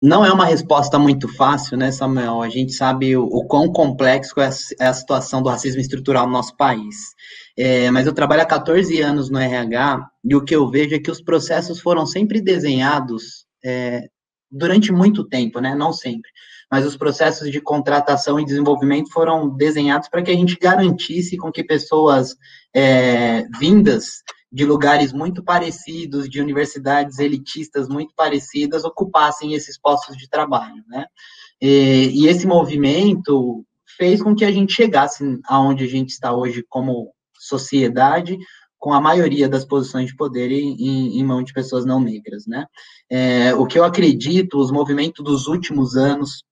Não é uma resposta muito fácil, né, Samuel? A gente sabe o quão complexo é a situação do racismo estrutural no nosso país. Mas eu trabalho há 14 anos no RH e o que eu vejo é que os processos foram sempre desenhados durante muito tempo, né? Não sempre. Mas os processos de contratação e desenvolvimento foram desenhados para que a gente garantisse com que pessoas vindas de lugares muito parecidos, de universidades elitistas muito parecidas, ocupassem esses postos de trabalho, né? E esse movimento fez com que a gente chegasse aonde a gente está hoje como sociedade, com a maioria das posições de poder em mão de pessoas não negras, né? O que eu acredito, os movimentos dos últimos anos,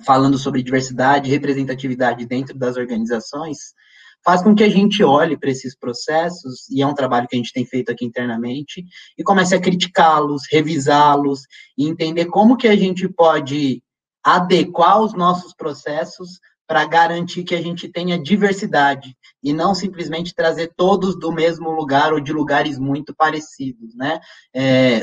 falando sobre diversidade e representatividade dentro das organizações, faz com que a gente olhe para esses processos, e é um trabalho que a gente tem feito aqui internamente, e comece a criticá-los, revisá-los, e entender como que a gente pode adequar os nossos processos para garantir que a gente tenha diversidade, e não simplesmente trazer todos do mesmo lugar ou de lugares muito parecidos, né?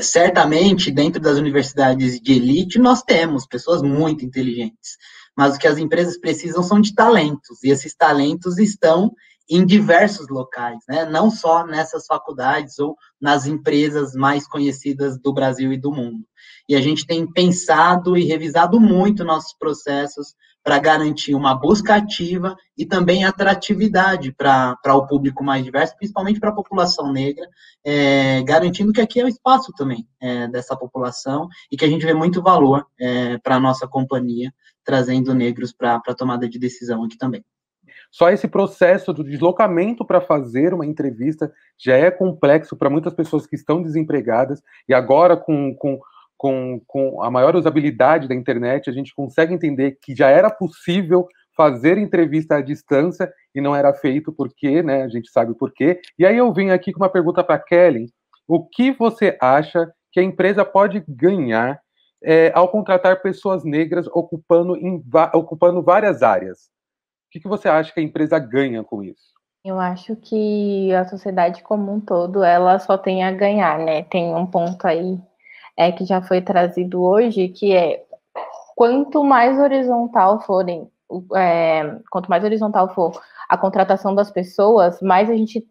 Certamente, dentro das universidades de elite, nós temos pessoas muito inteligentes, mas o que as empresas precisam são de talentos, e esses talentos estão em diversos locais, né? Não só nessas faculdades ou nas empresas mais conhecidas do Brasil e do mundo. E a gente tem pensado e revisado muito nossos processos para garantir uma busca ativa e também atratividade para o público mais diverso, principalmente para a população negra, garantindo que aqui é o espaço também dessa população e que a gente vê muito valor para a nossa companhia, trazendo negros para a tomada de decisão aqui também. Só esse processo do deslocamento para fazer uma entrevista já é complexo para muitas pessoas que estão desempregadas, e agora com a maior usabilidade da internet, a gente consegue entender que já era possível fazer entrevista à distância e não era feito porque, né, a gente sabe por quê. E aí eu vim aqui com uma pergunta para a Kelly: o que você acha que a empresa pode ganhar ao contratar pessoas negras ocupando várias áreas? O que você acha que a empresa ganha com isso? Eu acho que a sociedade como um todo, ela só tem a ganhar, né? Tem um ponto aí que já foi trazido hoje, que é quanto mais horizontal for a contratação das pessoas, mais a gente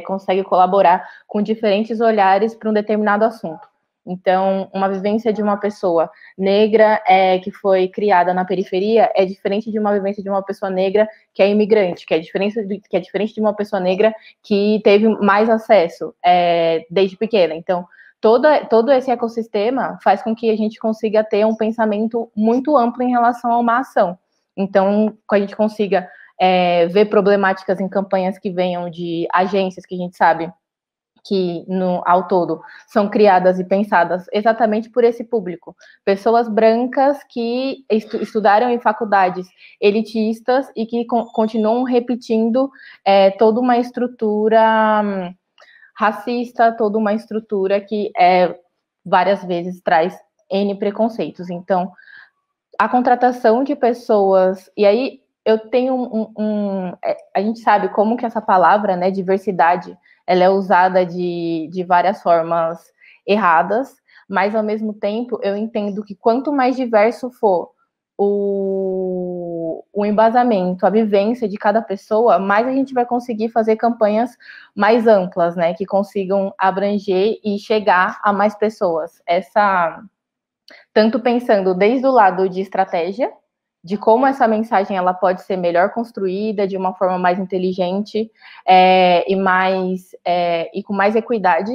consegue colaborar com diferentes olhares para um determinado assunto. Então, uma vivência de uma pessoa negra que foi criada na periferia é diferente de uma vivência de uma pessoa negra que é imigrante, que é diferente de uma pessoa negra que teve mais acesso desde pequena. Então, todo esse ecossistema faz com que a gente consiga ter um pensamento muito amplo em relação a uma ação. Então, que a gente consiga ver problemáticas em campanhas que venham de agências que a gente sabe que, ao todo, são criadas e pensadas exatamente por esse público. Pessoas brancas que estudaram em faculdades elitistas e que continuam repetindo toda uma estrutura racista, toda uma estrutura que várias vezes traz N preconceitos. Então, a contratação de pessoas... E aí, eu tenho a gente sabe como que essa palavra, né, diversidade, ela é usada de várias formas erradas, mas, ao mesmo tempo, eu entendo que quanto mais diverso for o embasamento, a vivência de cada pessoa, mais a gente vai conseguir fazer campanhas mais amplas, né, que consigam abranger e chegar a mais pessoas. Tanto pensando desde o lado de estratégia, de como essa mensagem ela pode ser melhor construída, de uma forma mais inteligente e com mais equidade,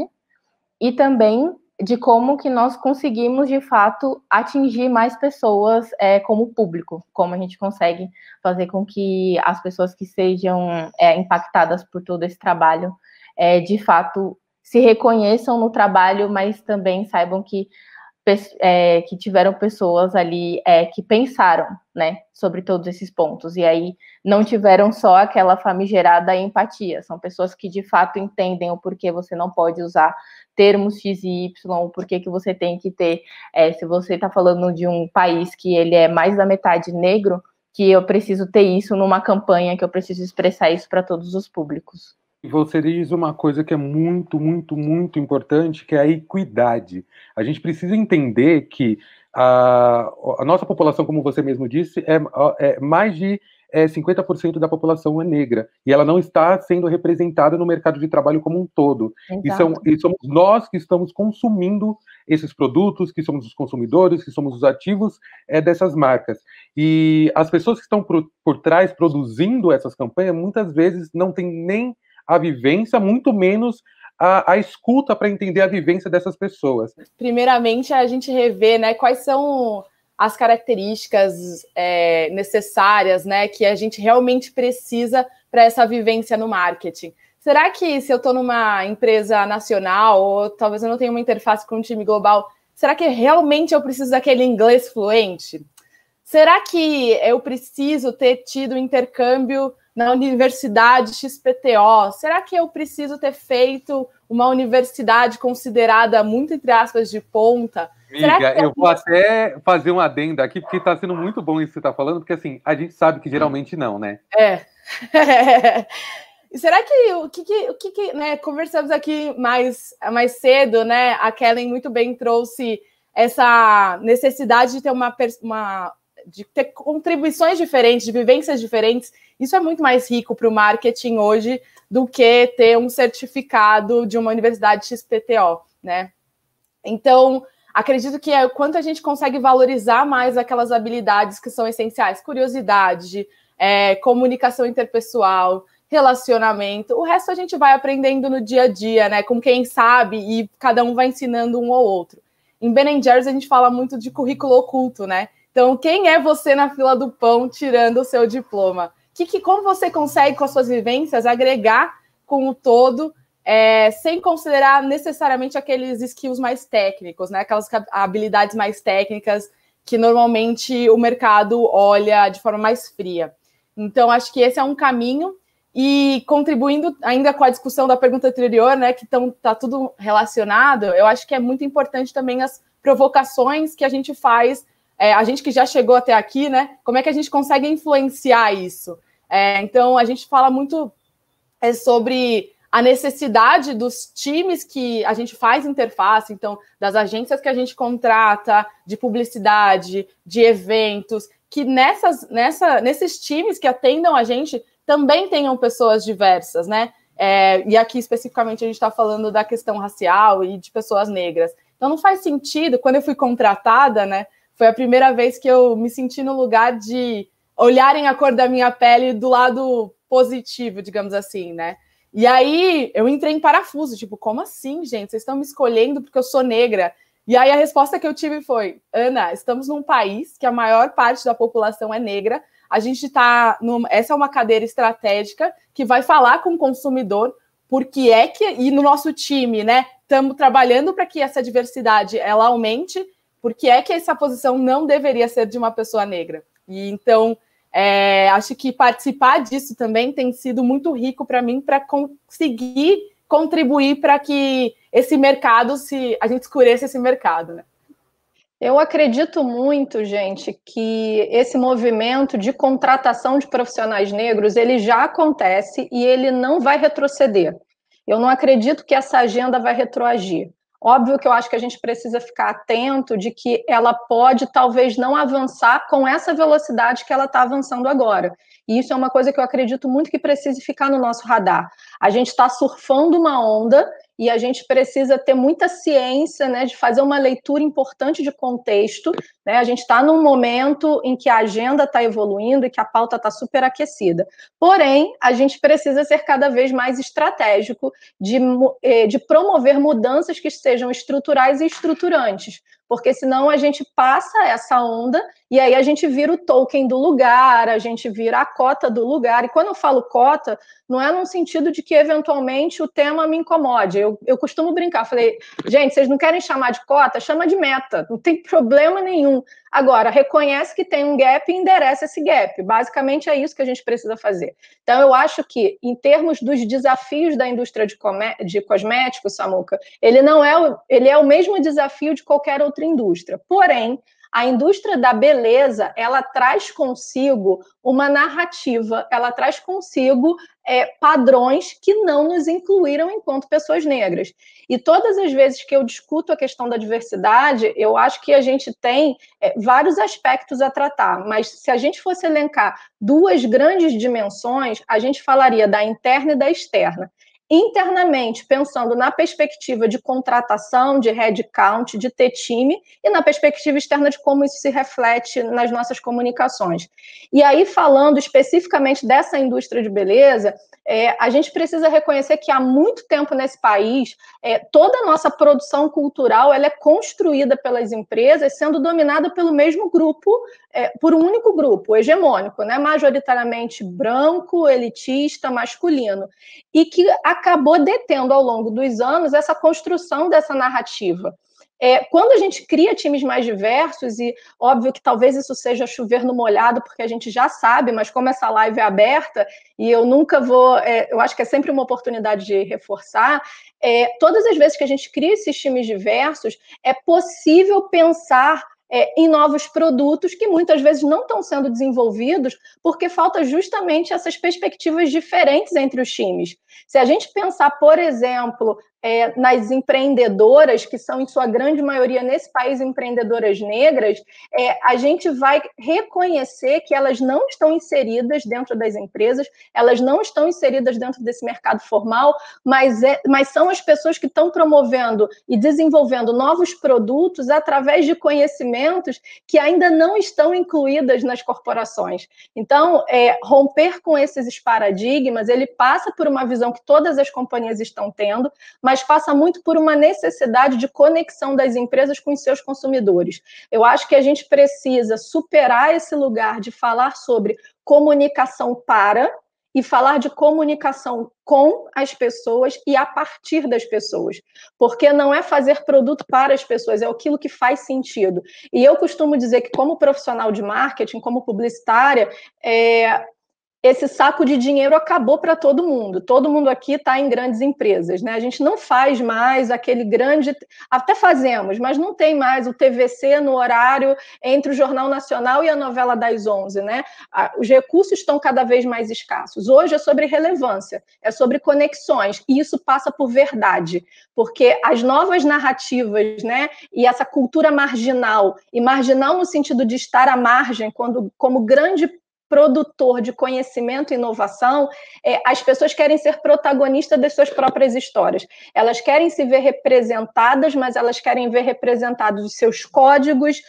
e também de como que nós conseguimos, de fato, atingir mais pessoas como público, como a gente consegue fazer com que as pessoas que sejam impactadas por todo esse trabalho, de fato, se reconheçam no trabalho, mas também saibam que tiveram pessoas ali que pensaram, né, sobre todos esses pontos, e aí não tiveram só aquela famigerada empatia, são pessoas que de fato entendem o porquê você não pode usar termos X e Y, o porquê que você tem que ter, se você está falando de um país que ele é mais da metade negro, que eu preciso ter isso numa campanha, que eu preciso expressar isso para todos os públicos. E você diz uma coisa que é muito, muito, muito importante, que é a equidade. A gente precisa entender que a nossa população, como você mesmo disse, é mais de 50% da população é negra, e ela não está sendo representada no mercado de trabalho como um todo. E somos nós que estamos consumindo esses produtos, que somos os consumidores, que somos os ativos dessas marcas. E as pessoas que estão por trás produzindo essas campanhas, muitas vezes não têm nem a vivência, muito menos a escuta para entender a vivência dessas pessoas. Primeiramente, a gente rever, né, quais são as características necessárias, né, que a gente realmente precisa para essa vivência no marketing. Será que se eu estou numa empresa nacional, ou talvez eu não tenha uma interface com um time global, será que realmente eu preciso daquele inglês fluente? Será que eu preciso ter tido intercâmbio na Universidade XPTO? Será que eu preciso ter feito uma universidade considerada, muito entre aspas, de ponta? Amiga, eu vou até fazer um adendo aqui, porque está sendo muito bom isso que você está falando, porque assim, a gente sabe que geralmente não, né? E será que o que né, conversamos aqui mais cedo, né? A Kellen muito bem trouxe essa necessidade de ter de ter contribuições diferentes, de vivências diferentes. Isso é muito mais rico para o marketing hoje do que ter um certificado de uma universidade XPTO, né? Então, acredito que é o quanto a gente consegue valorizar mais aquelas habilidades que são essenciais, curiosidade, comunicação interpessoal, relacionamento. O resto a gente vai aprendendo no dia a dia, né? Com quem sabe, e cada um vai ensinando um ao outro. Em Ben & Jerry's a gente fala muito de currículo oculto, né? Então, quem é você na fila do pão tirando o seu diploma? Como você consegue, com as suas vivências, agregar com o todo, sem considerar necessariamente aqueles skills mais técnicos, né? Aquelas habilidades mais técnicas que normalmente o mercado olha de forma mais fria. Então, acho que esse é um caminho. E contribuindo ainda com a discussão da pergunta anterior, né, que está tudo relacionado, eu acho que é muito importante também as provocações que a gente faz, a gente que já chegou até aqui, né, como é que a gente consegue influenciar isso? Então, a gente fala muito sobre a necessidade dos times que a gente faz interface, então, das agências que a gente contrata, de publicidade, de eventos, que nesses times que atendam a gente também tenham pessoas diversas, né? E aqui, especificamente, a gente está falando da questão racial e de pessoas negras. Então, não faz sentido, quando eu fui contratada, né? Foi a primeira vez que eu me senti no lugar de olharem a cor da minha pele do lado positivo, digamos assim, né? E aí, eu entrei em parafuso, tipo, como assim, gente? Vocês estão me escolhendo porque eu sou negra? E aí, a resposta que eu tive foi, Ana, estamos num país que a maior parte da população é negra, a gente está... Essa é uma cadeira estratégica que vai falar com o consumidor, porque e no nosso time, né, estamos trabalhando para que essa diversidade ela aumente, porque que essa posição não deveria ser de uma pessoa negra. E então, acho que participar disso também tem sido muito rico para mim, para conseguir contribuir para que esse mercado, a gente escureça esse mercado, né? Eu acredito muito, gente, que esse movimento de contratação de profissionais negros, ele já acontece e ele não vai retroceder. Eu não acredito que essa agenda vai retroagir. Óbvio que eu acho que a gente precisa ficar atento de que ela pode, talvez, não avançar com essa velocidade que ela está avançando agora. E isso é uma coisa que eu acredito muito que precise ficar no nosso radar. A gente está surfando uma onda e a gente precisa ter muita ciência, né, de fazer uma leitura importante de contexto, né? A gente está num momento em que a agenda está evoluindo e que a pauta está super aquecida. Porém, a gente precisa ser cada vez mais estratégico de promover mudanças que sejam estruturais e estruturantes, porque senão a gente passa essa onda e aí a gente vira o token do lugar, a gente vira a cota do lugar. E quando eu falo cota, não é num sentido de que eventualmente o tema me incomode. Eu costumo brincar, falei, gente, vocês não querem chamar de cota? Chama de meta, não tem problema nenhum. Agora, reconhece que tem um gap e endereça esse gap. Basicamente é isso que a gente precisa fazer. Então, eu acho que, em termos dos desafios da indústria de cosméticos, Samuca, ele é o mesmo desafio de qualquer outra indústria. Porém, A indústria da beleza, ela traz consigo uma narrativa, ela traz consigo padrões que não nos incluíram enquanto pessoas negras. E todas as vezes que eu discuto a questão da diversidade, eu acho que a gente tem vários aspectos a tratar, mas se a gente fosse elencar duas grandes dimensões, a gente falaria da interna e da externa. Internamente, pensando na perspectiva de contratação, de headcount, de ter time, e na perspectiva externa de como isso se reflete nas nossas comunicações. E aí, falando especificamente dessa indústria de beleza, a gente precisa reconhecer que há muito tempo nesse país, toda a nossa produção cultural ela é construída pelas empresas, sendo dominada pelo mesmo grupo, por um único grupo, hegemônico, né? Majoritariamente branco, elitista, masculino, e que acabou detendo ao longo dos anos essa construção dessa narrativa. Quando a gente cria times mais diversos, e óbvio que talvez isso seja chover no molhado, porque a gente já sabe, mas como essa live é aberta, e eu nunca vou, eu acho que é sempre uma oportunidade de reforçar, todas as vezes que a gente cria esses times diversos, é possível pensar em novos produtos que muitas vezes não estão sendo desenvolvidos porque falta justamente essas perspectivas diferentes entre os times. Se a gente pensar, por exemplo, nas empreendedoras, que são, em sua grande maioria, nesse país, empreendedoras negras, a gente vai reconhecer que elas não estão inseridas dentro das empresas, elas não estão inseridas dentro desse mercado formal, mas são as pessoas que estão promovendo e desenvolvendo novos produtos através de conhecimentos que ainda não estão incluídas nas corporações. Então, romper com esses paradigmas, ele passa por uma visão que todas as companhias estão tendo, mas passa muito por uma necessidade de conexão das empresas com os seus consumidores. Eu acho que a gente precisa superar esse lugar de falar sobre comunicação para e falar de comunicação com as pessoas e a partir das pessoas, porque não é fazer produto para as pessoas, é aquilo que faz sentido. E eu costumo dizer que, como profissional de marketing, como publicitária, esse saco de dinheiro acabou para todo mundo aqui está em grandes empresas, né? A gente não faz mais aquele grande, até fazemos, mas não tem mais o TVC no horário entre o Jornal Nacional e a novela das 11, né? Os recursos estão cada vez mais escassos. Hoje é sobre relevância, é sobre conexões, e isso passa por verdade, porque as novas narrativas, né? E essa cultura marginal, e marginal no sentido de estar à margem, como grande produtor de conhecimento e inovação, as pessoas querem ser protagonistas das suas próprias histórias. Elas querem se ver representadas, mas elas querem ver representados os seus códigos,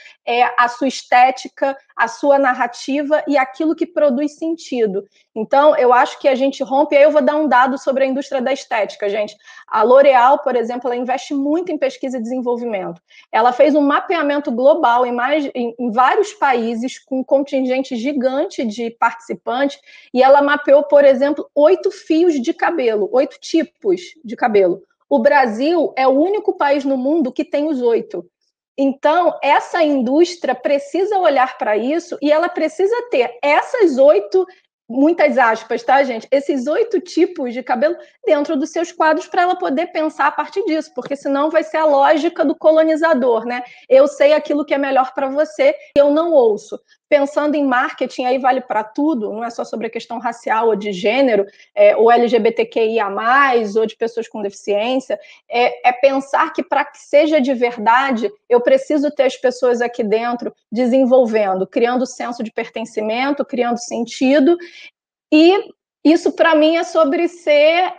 a sua estética, a sua narrativa e aquilo que produz sentido. Então, eu acho que a gente rompe, aí eu vou dar um dado sobre a indústria da estética, gente. A L'Oréal, por exemplo, ela investe muito em pesquisa e desenvolvimento. Ela fez um mapeamento global em vários países, com um contingente gigante de participantes, e ela mapeou, por exemplo, 8 fios de cabelo, 8 tipos de cabelo. O Brasil é o único país no mundo que tem os 8. Então, essa indústria precisa olhar para isso e ela precisa ter essas 8, muitas aspas, tá, gente? Esses 8 tipos de cabelo dentro dos seus quadros para ela poder pensar a partir disso, porque senão vai ser a lógica do colonizador, né? Eu sei aquilo que é melhor para você, eu não ouço. Pensando em marketing, aí vale para tudo, não é só sobre a questão racial ou de gênero, ou LGBTQIA+, ou de pessoas com deficiência, é pensar que para que seja de verdade, eu preciso ter as pessoas aqui dentro desenvolvendo, criando senso de pertencimento, criando sentido, e isso para mim é sobre ser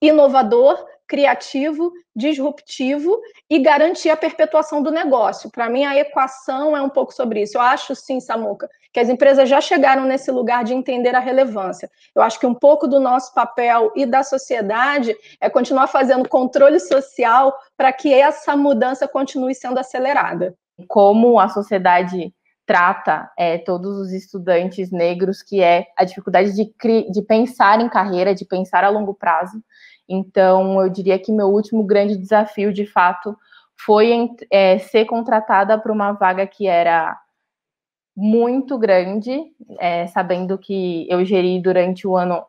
inovador, criativo, disruptivo e garantir a perpetuação do negócio. Para mim, a equação é um pouco sobre isso. Eu acho, sim, Samuca, que as empresas já chegaram nesse lugar de entender a relevância. Eu acho que um pouco do nosso papel e da sociedade é continuar fazendo controle social para que essa mudança continue sendo acelerada. Como a sociedade trata todos os estudantes negros, que é a dificuldade de pensar em carreira, de pensar a longo prazo. Então, eu diria que meu último grande desafio, de fato, foi ser contratada para uma vaga que era muito grande, sabendo que eu geri durante um ano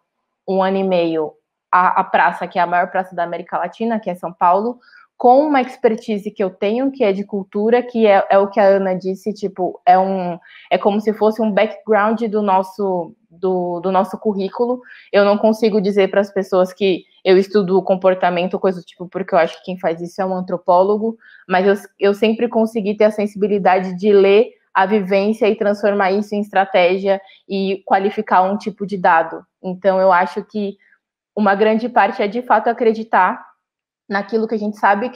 e meio, a praça, que é a maior praça da América Latina, que é São Paulo, com uma expertise que eu tenho, que é de cultura, que é o que a Ana disse, tipo, é como se fosse um background do nosso currículo. Eu não consigo dizer para as pessoas que eu estudo comportamento, coisa do tipo, porque eu acho que quem faz isso é um antropólogo, mas eu sempre consegui ter a sensibilidade de ler a vivência e transformar isso em estratégia e qualificar um tipo de dado. Então, eu acho que uma grande parte é, de fato, acreditar naquilo que a gente sabe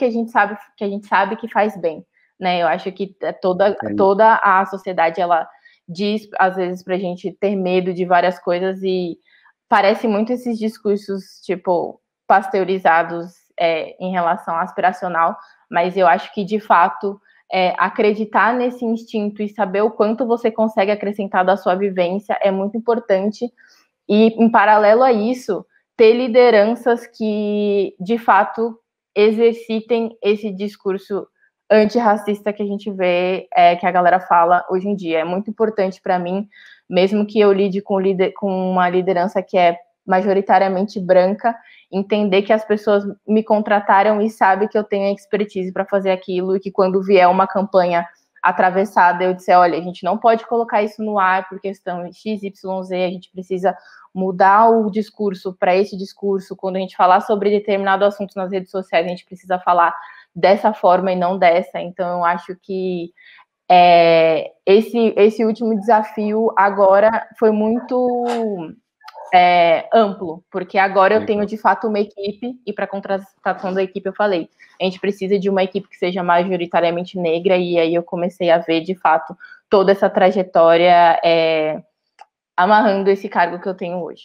que faz bem, né? Eu acho que toda a sociedade, ela diz, às vezes, pra gente ter medo de várias coisas e parece muito esses discursos, tipo, pasteurizados em relação ao aspiracional, mas eu acho que, de fato, acreditar nesse instinto e saber o quanto você consegue acrescentar da sua vivência é muito importante. E, em paralelo a isso, ter lideranças que, de fato, exercitem esse discurso antirracista que a gente vê, que a galera fala hoje em dia. É muito importante para mim, mesmo que eu lide com uma liderança que é majoritariamente branca, entender que as pessoas me contrataram e sabem que eu tenho expertise para fazer aquilo e que quando vier uma campanha atravessada, eu disser, olha, a gente não pode colocar isso no ar por questão XYZ, a gente precisa mudar o discurso para esse discurso, quando a gente falar sobre determinado assunto nas redes sociais, a gente precisa falar dessa forma e não dessa. Então, eu acho que esse último desafio agora foi muito amplo, porque agora eu tenho, de fato, uma equipe, e para a contratação da equipe eu falei, a gente precisa de uma equipe que seja majoritariamente negra, e aí eu comecei a ver, de fato, toda essa trajetória amarrando esse cargo que eu tenho hoje.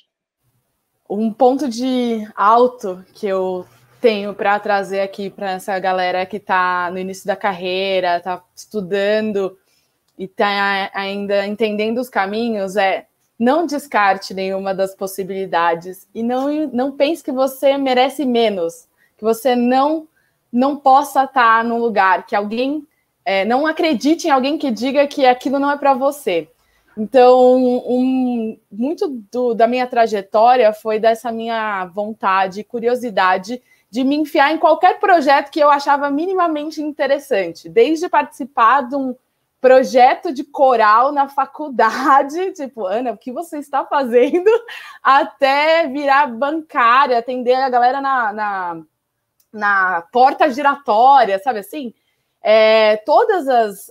Um ponto de alto que eu tenho para trazer aqui para essa galera que está no início da carreira, está estudando e está ainda entendendo os caminhos não descarte nenhuma das possibilidades e não pense que você merece menos, que você não possa estar num lugar, que alguém não acredite em alguém que diga que aquilo não é para você. Então, muito da minha trajetória foi dessa minha vontade e curiosidade de me enfiar em qualquer projeto que eu achava minimamente interessante, desde participar de um projeto de coral na faculdade, tipo, Ana, o que você está fazendo? Até virar bancária, atender a galera na porta giratória, sabe assim? Todas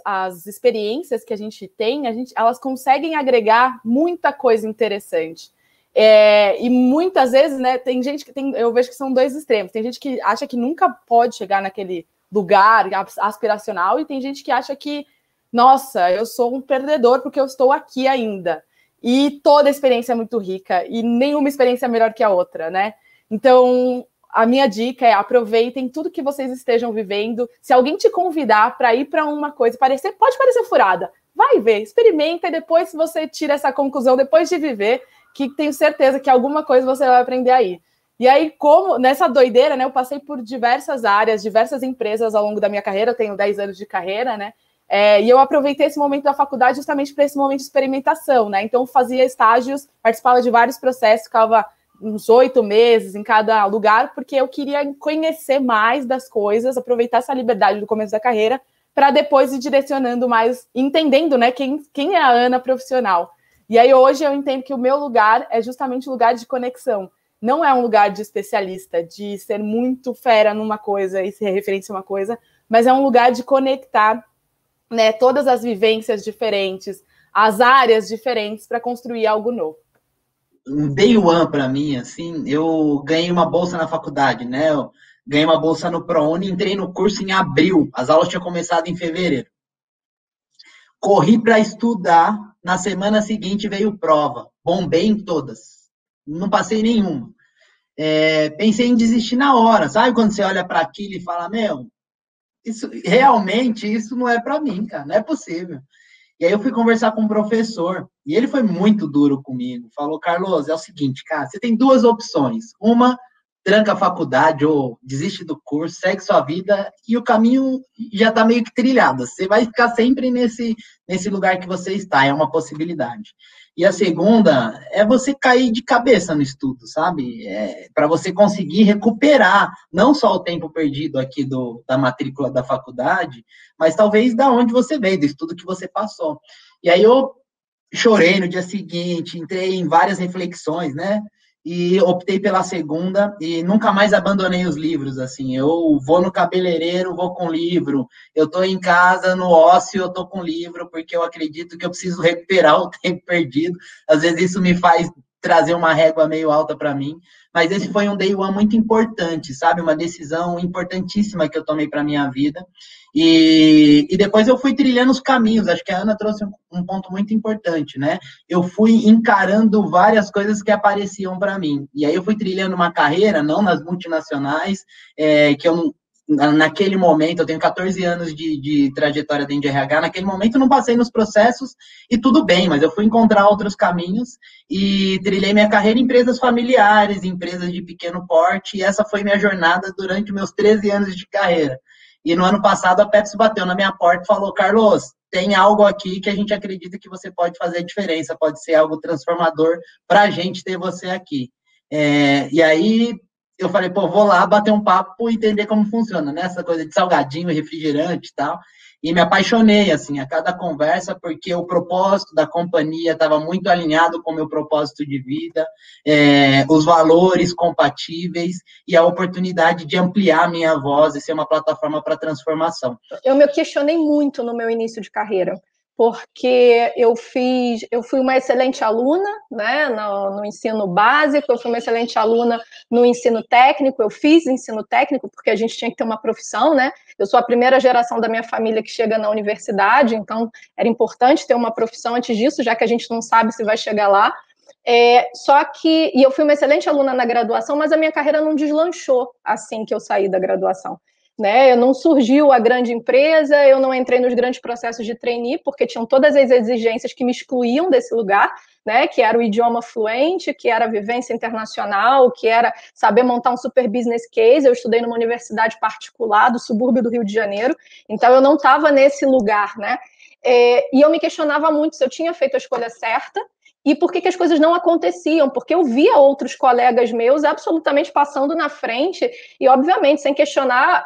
as experiências que a gente tem, elas conseguem agregar muita coisa interessante. E muitas vezes, né, tem gente que eu vejo que são dois extremos. Tem gente que acha que nunca pode chegar naquele lugar aspiracional e tem gente que acha que, nossa, eu sou um perdedor porque eu estou aqui ainda. E toda experiência é muito rica e nenhuma experiência é melhor que a outra, né? Então, a minha dica é aproveitem tudo que vocês estejam vivendo. Se alguém te convidar para ir para uma coisa, pode parecer furada, vai ver, experimenta e depois você tira essa conclusão depois de viver, que tenho certeza que alguma coisa você vai aprender aí. E aí, como nessa doideira, né, eu passei por diversas áreas, diversas empresas ao longo da minha carreira, eu tenho 10 anos de carreira, né? E eu aproveitei esse momento da faculdade justamente para esse momento de experimentação, né? Então, fazia estágios, participava de vários processos, ficava uns 8 meses em cada lugar, porque eu queria conhecer mais das coisas, aproveitar essa liberdade do começo da carreira, para depois ir direcionando mais, entendendo, né, quem é a Ana profissional. E aí, hoje, eu entendo que o meu lugar é justamente o lugar de conexão. Não é um lugar de especialista, de ser muito fera numa coisa e ser referência a uma coisa, mas é um lugar de conectar, né, todas as vivências diferentes, as áreas diferentes para construir algo novo. Um day one para mim, assim, eu ganhei uma bolsa na faculdade, né? Eu ganhei uma bolsa no ProUni, entrei no curso em abril, as aulas tinham começado em fevereiro. Corri para estudar, na semana seguinte veio prova, bombei em todas, não passei nenhuma. Pensei em desistir na hora, sabe quando você olha para aquilo e fala, meu, isso não é para mim, cara, não é possível. E aí eu fui conversar com um professor, e ele foi muito duro comigo. Falou, Carlos, é o seguinte, cara, você tem duas opções. Uma, tranca a faculdade ou desiste do curso, segue sua vida, e o caminho já está meio que trilhado. Você vai ficar sempre nesse lugar que você está, é uma possibilidade. E a segunda é você cair de cabeça no estudo, sabe? Para você conseguir recuperar não só o tempo perdido aqui da matrícula da faculdade, mas talvez da onde você veio, do estudo que você passou. E aí eu chorei no dia seguinte, entrei em várias reflexões, né? E optei pela segunda e nunca mais abandonei os livros, assim. Eu vou no cabeleireiro, vou com livro. Eu tô em casa, no ócio, eu tô com livro, porque eu acredito que eu preciso recuperar o tempo perdido. Às vezes isso me faz trazer uma régua meio alta para mim, mas esse foi um day one muito importante, sabe? Uma decisão importantíssima que eu tomei para minha vida. E depois eu fui trilhando os caminhos, acho que a Ana trouxe um ponto muito importante, né? Eu fui encarando várias coisas que apareciam para mim. E aí eu fui trilhando uma carreira, não nas multinacionais, que eu naquele momento, eu tenho 14 anos de trajetória dentro de RH, naquele momento eu não passei nos processos e tudo bem, mas eu fui encontrar outros caminhos e trilhei minha carreira em empresas familiares, empresas de pequeno porte, e essa foi minha jornada durante meus 13 anos de carreira. E no ano passado a Pepsi bateu na minha porta e falou: Carlos, tem algo aqui que a gente acredita que você pode fazer a diferença, pode ser algo transformador para a gente ter você aqui. E aí eu falei, pô, vou lá bater um papo e entender como funciona, né? Essa coisa de salgadinho, refrigerante e tal. E me apaixonei, assim, a cada conversa, porque o propósito da companhia estava muito alinhado com o meu propósito de vida, os valores compatíveis e a oportunidade de ampliar a minha voz e ser uma plataforma para transformação. Eu me questionei muito no meu início de carreira, porque eu fui uma excelente aluna, né, no ensino básico, eu fui uma excelente aluna no ensino técnico, eu fiz ensino técnico porque a gente tinha que ter uma profissão, né? Eu sou a primeira geração da minha família que chega na universidade, então era importante ter uma profissão antes disso, já que a gente não sabe se vai chegar lá. E eu fui uma excelente aluna na graduação, mas a minha carreira não deslanchou assim que eu saí da graduação. Né? Não surgiu a grande empresa, eu não entrei nos grandes processos de trainee, porque tinham todas as exigências que me excluíam desse lugar, né? Que era o idioma fluente, que era a vivência internacional, que era saber montar um super business case. Eu estudei numa universidade particular do subúrbio do Rio de Janeiro, então eu não estava nesse lugar, né? E eu me questionava muito se eu tinha feito a escolha certa, e por que as coisas não aconteciam, porque eu via outros colegas meus absolutamente passando na frente, e obviamente, sem questionar,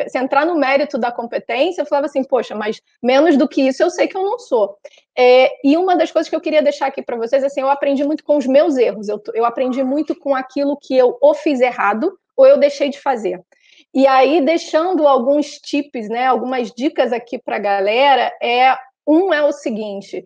sem entrar no mérito da competência, eu falava assim, poxa, mas menos do que isso eu sei que eu não sou. E uma das coisas que eu queria deixar aqui para vocês, assim, eu aprendi muito com os meus erros, eu aprendi muito com aquilo que eu ou fiz errado, ou eu deixei de fazer. E aí, deixando alguns tips, né, algumas dicas aqui para a galera, um é o seguinte: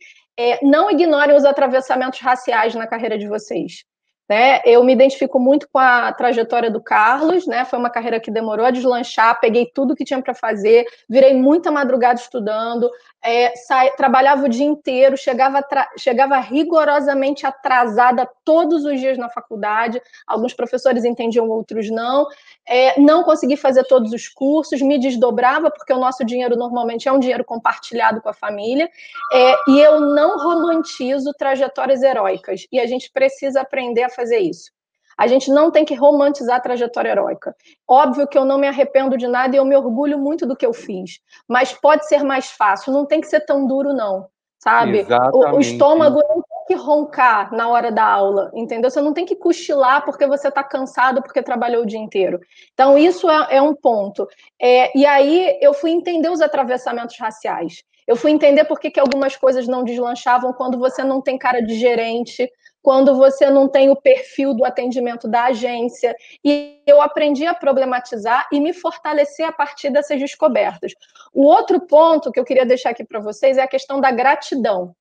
não ignorem os atravessamentos raciais na carreira de vocês. Né? Eu me identifico muito com a trajetória do Carlos, né? Foi uma carreira que demorou a deslanchar, peguei tudo que tinha para fazer, virei muita madrugada estudando, trabalhava o dia inteiro, chegava rigorosamente atrasada todos os dias na faculdade, alguns professores entendiam, outros não, não consegui fazer todos os cursos, me desdobrava, porque o nosso dinheiro normalmente é um dinheiro compartilhado com a família, e eu não romantizo trajetórias heróicas, e a gente precisa aprender a fazer isso. A gente não tem que romantizar a trajetória heróica. Óbvio que eu não me arrependo de nada e eu me orgulho muito do que eu fiz, mas pode ser mais fácil, não tem que ser tão duro, não, sabe? O estômago não tem que roncar na hora da aula, entendeu? Você não tem que cochilar porque você está cansado, porque trabalhou o dia inteiro. Então, isso é um ponto. E aí, eu fui entender os atravessamentos raciais. Eu fui entender por que algumas coisas não deslanchavam quando você não tem cara de gerente, quando você não tem o perfil do atendimento da agência. E eu aprendi a problematizar e me fortalecer a partir dessas descobertas. O outro ponto que eu queria deixar aqui para vocês é a questão da gratidão.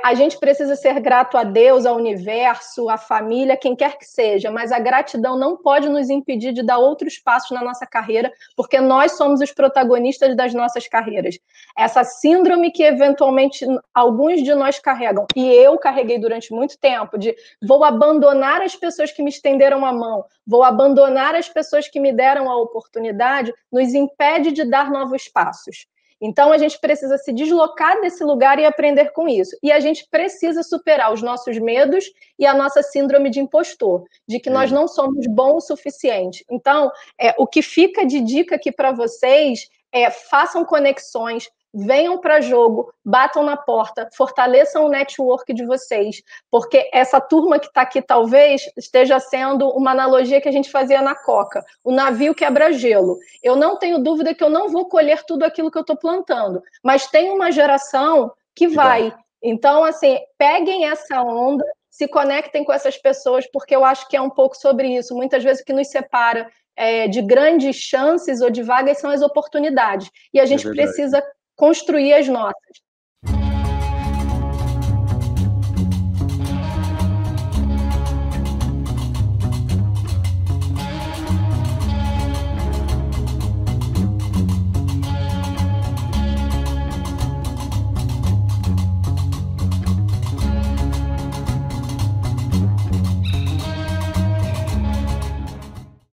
A gente precisa ser grato a Deus, ao universo, à família, quem quer que seja, mas a gratidão não pode nos impedir de dar outros passos na nossa carreira, porque nós somos os protagonistas das nossas carreiras. Essa síndrome que eventualmente alguns de nós carregam, e eu carreguei durante muito tempo, de vou abandonar as pessoas que me estenderam a mão, vou abandonar as pessoas que me deram a oportunidade, nos impede de dar novos passos. Então, a gente precisa se deslocar desse lugar e aprender com isso. E a gente precisa superar os nossos medos e a nossa síndrome de impostor, de que nós não somos bons o suficiente. Então, o que fica de dica aqui para vocês façam conexões, venham para jogo, batam na porta, fortaleçam o network de vocês, porque essa turma que está aqui talvez esteja sendo uma analogia que a gente fazia na Coca, o navio quebra-gelo. Eu não tenho dúvida que eu não vou colher tudo aquilo que eu estou plantando, mas tem uma geração que vai. Então, assim, peguem essa onda, se conectem com essas pessoas, porque eu acho que é um pouco sobre isso. Muitas vezes o que nos separa de grandes chances ou de vagas são as oportunidades, e a gente precisa construir as nossas.